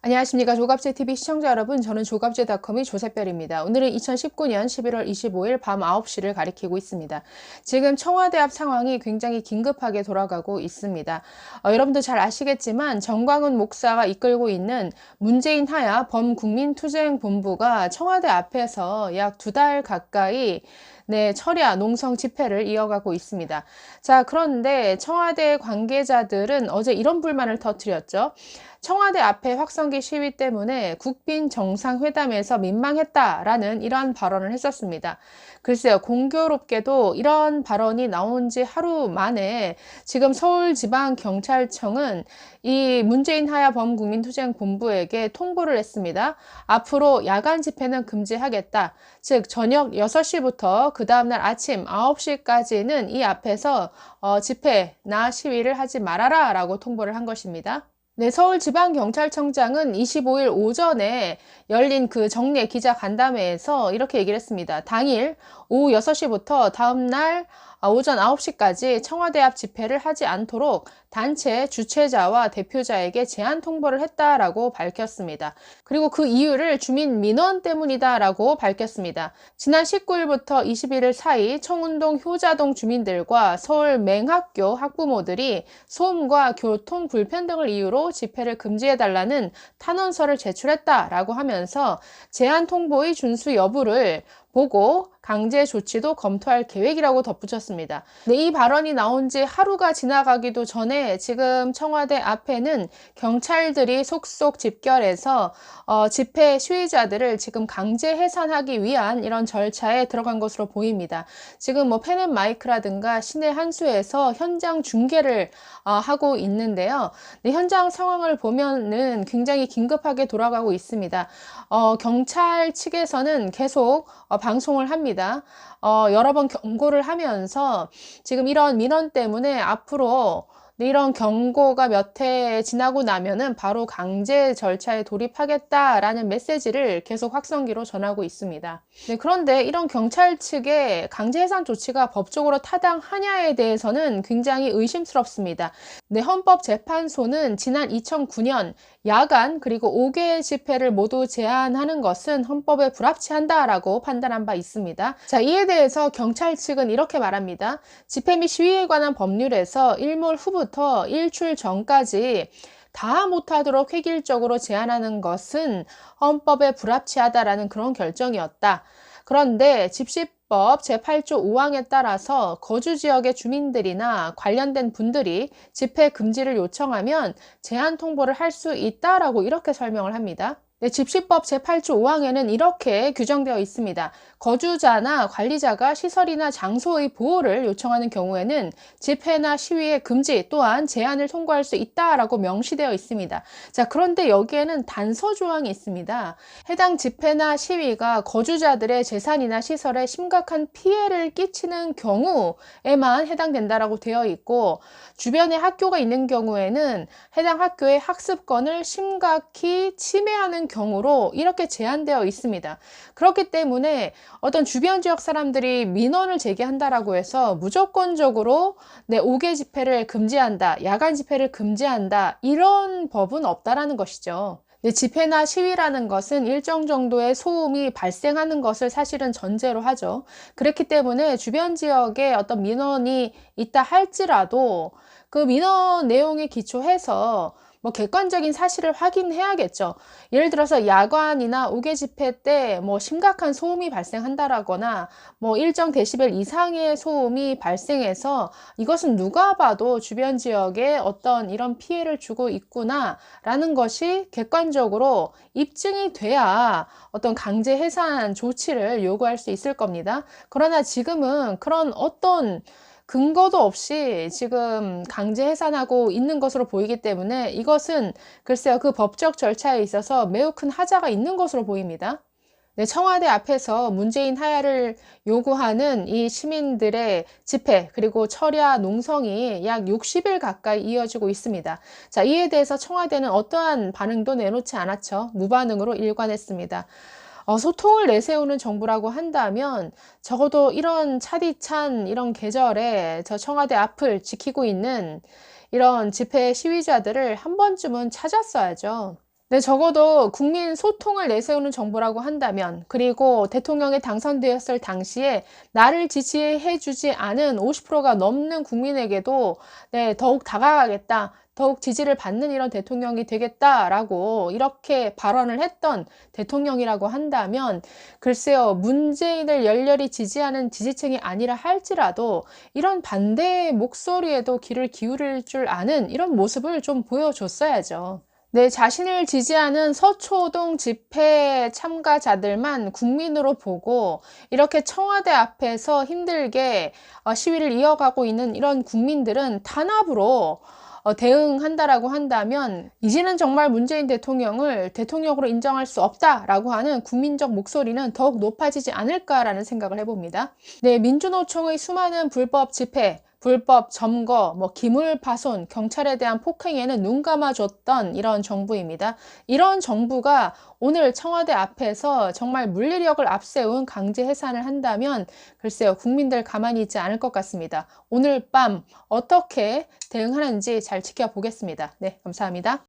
안녕하십니까. 조갑제TV 시청자 여러분, 저는 조갑제닷컴의 조셉별입니다. 오늘은 2019년 11월 25일 밤 9시를 가리키고 있습니다. 지금 청와대 앞 상황이 굉장히 긴급하게 돌아가고 있습니다. 여러분도 잘 아시겠지만 정광훈 목사가 이끌고 있는 문재인 하야 범국민투쟁본부가 청와대 앞에서 약 2달 가까이 철야 농성 집회를 이어가고 있습니다. 자, 그런데 청와대 관계자들은 어제 이런 불만을 터뜨렸죠. 청와대 앞에 확성기 시위 때문에 국빈 정상회담에서 민망했다라는 이러한 발언을 했었습니다. 글쎄요, 공교롭게도 이런 발언이 나온 지 하루 만에 지금 서울지방경찰청은 이 문재인 하야 범국민투쟁본부에게 통보를 했습니다. 앞으로 야간 집회는 금지하겠다. 즉 저녁 6시부터 그 다음날 아침 9시까지는 이 앞에서 집회나 시위를 하지 말아라 라고 통보를 한 것입니다. 네, 서울지방경찰청장은 25일 오전에 열린 그 정례 기자간담회에서 이렇게 얘기를 했습니다. 당일 오후 6시부터 다음날 오전 9시까지 청와대 앞 집회를 하지 않도록 단체 주최자와 대표자에게 제한 통보를 했다라고 밝혔습니다. 그리고 그 이유를 주민 민원 때문이다라고 밝혔습니다. 지난 19일부터 21일 사이 청운동 효자동 주민들과 서울 맹학교 학부모들이 소음과 교통 불편 등을 이유로 집회를 금지해달라는 탄원서를 제출했다라고 하면서 제한 통보의 준수 여부를 보고 강제 조치도 검토할 계획이라고 덧붙였습니다. 네, 이 발언이 나온 지 하루가 지나가기도 전에 지금 청와대 앞에는 경찰들이 속속 집결해서 집회 시위자들을 지금 강제 해산하기 위한 이런 절차에 들어간 것으로 보입니다. 지금 펜앤마이크라든가 신의 한수에서 현장 중계를 하고 있는데요. 네, 현장 상황을 보면은 굉장히 긴급하게 돌아가고 있습니다. 경찰 측에서는 계속 방송을 합니다. 여러 번 경고를 하면서 지금 이런 민원 때문에 앞으로 이런 경고가 몇 해 지나고 나면은 바로 강제 절차에 돌입하겠다라는 메시지를 계속 확성기로 전하고 있습니다. 네, 그런데 이런 경찰 측의 강제 해산 조치가 법적으로 타당하냐에 대해서는 굉장히 의심스럽습니다. 네, 헌법재판소는 지난 2009년 야간 그리고 5개 집회를 모두 제한하는 것은 헌법에 불합치한다라고 판단한 바 있습니다. 자, 이에 대해서 경찰 측은 이렇게 말합니다. 집회 및 시위에 관한 법률에서 일몰 후부터 일출 전까지 다 못하도록 획일적으로 제한하는 것은 헌법에 불합치하다라는 그런 결정이었다. 그런데 집시법 제8조 5항에 따라서 거주지역의 주민들이나 관련된 분들이 집회 금지를 요청하면 제한 통보를 할 수 있다라고 이렇게 설명을 합니다. 네, 집시법 제8조 5항에는 이렇게 규정되어 있습니다. 거주자나 관리자가 시설이나 장소의 보호를 요청하는 경우에는 집회나 시위의 금지 또한 제한을 통고할 수 있다라고 명시되어 있습니다. 자, 그런데 여기에는 단서 조항이 있습니다. 해당 집회나 시위가 거주자들의 재산이나 시설에 심각한 피해를 끼치는 경우에만 해당된다라고 되어 있고, 주변에 학교가 있는 경우에는 해당 학교의 학습권을 심각히 침해하는 경우로 이렇게 제한되어 있습니다. 그렇기 때문에 어떤 주변 지역 사람들이 민원을 제기한다라고 해서 무조건적으로 5개 집회를 금지한다, 야간 집회를 금지한다, 이런 법은 없다라는 것이죠. 집회나 시위라는 것은 일정 정도의 소음이 발생하는 것을 사실은 전제로 하죠. 그렇기 때문에 주변 지역에 어떤 민원이 있다 할지라도 그 민원 내용에 기초해서 객관적인 사실을 확인해야겠죠. 예를 들어서 야간이나 5개 집회 때 심각한 소음이 발생한다라거나 일정 데시벨 이상의 소음이 발생해서 이것은 누가 봐도 주변 지역에 어떤 이런 피해를 주고 있구나 라는 것이 객관적으로 입증이 돼야 어떤 강제 해산 조치를 요구할 수 있을 겁니다. 그러나 지금은 그런 어떤 근거도 없이 지금 강제 해산하고 있는 것으로 보이기 때문에 이것은 글쎄요, 그 법적 절차에 있어서 매우 큰 하자가 있는 것으로 보입니다. 네, 청와대 앞에서 문재인 하야를 요구하는 이 시민들의 집회 그리고 철야 농성이 약 60일 가까이 이어지고 있습니다. 자, 이에 대해서 청와대는 어떠한 반응도 내놓지 않았죠. 무반응으로 일관했습니다. 소통을 내세우는 정부라고 한다면 적어도 이런 차디찬 이런 계절에 저 청와대 앞을 지키고 있는 이런 집회 시위자들을 한 번쯤은 찾았어야죠. 네, 적어도 국민 소통을 내세우는 정부라고 한다면, 그리고 대통령에 당선되었을 당시에 나를 지지해 주지 않은 50%가 넘는 국민에게도 네, 더욱 다가가겠다, 더욱 지지를 받는 이런 대통령이 되겠다라고 이렇게 발언을 했던 대통령이라고 한다면, 글쎄요, 문재인을 열렬히 지지하는 지지층이 아니라 할지라도 이런 반대의 목소리에도 귀를 기울일 줄 아는 이런 모습을 좀 보여줬어야죠. 네, 자신을 지지하는 서초동 집회 참가자들만 국민으로 보고 이렇게 청와대 앞에서 힘들게 시위를 이어가고 있는 이런 국민들은 단합으로 대응한다라고 한다면, 이제는 정말 문재인 대통령을 대통령으로 인정할 수 없다라고 하는 국민적 목소리는 더욱 높아지지 않을까라는 생각을 해봅니다. 네, 민주노총의 수많은 불법 집회, 불법 점거, 기물 파손, 경찰에 대한 폭행에는 눈 감아줬던 이런 정부입니다. 이런 정부가 오늘 청와대 앞에서 정말 물리력을 앞세운 강제 해산을 한다면, 글쎄요, 국민들 가만히 있지 않을 것 같습니다. 오늘 밤 어떻게 대응하는지 잘 지켜보겠습니다. 네, 감사합니다.